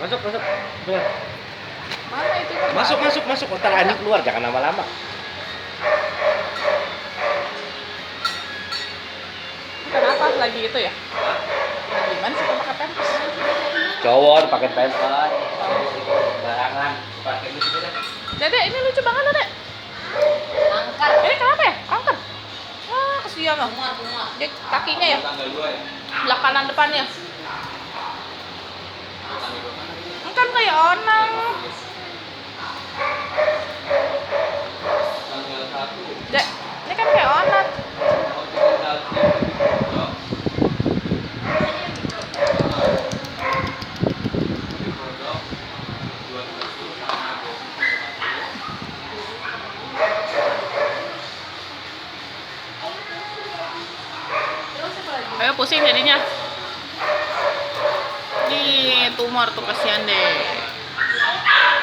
Masuk, masuk. Keluar. Mana itu? Masuk, masuk, masuk. Ntar Ani keluar, jangan lama-lama. Kenapa lagi itu ya? Gimana sih pakai pampers? Cowok pakai pampers. Barangan. Pakai gitu deh. Dede, ini lucu banget, Dede. Angkat. Ini kenapa ya? Kanker. Wah, kesian loh. Dia kakinya ya. Belakang depannya. Ini kan kayak onang. Dek, ini kan kayak onat. Ayo pusing jadinya. Nih tumor tuh kasihan deh.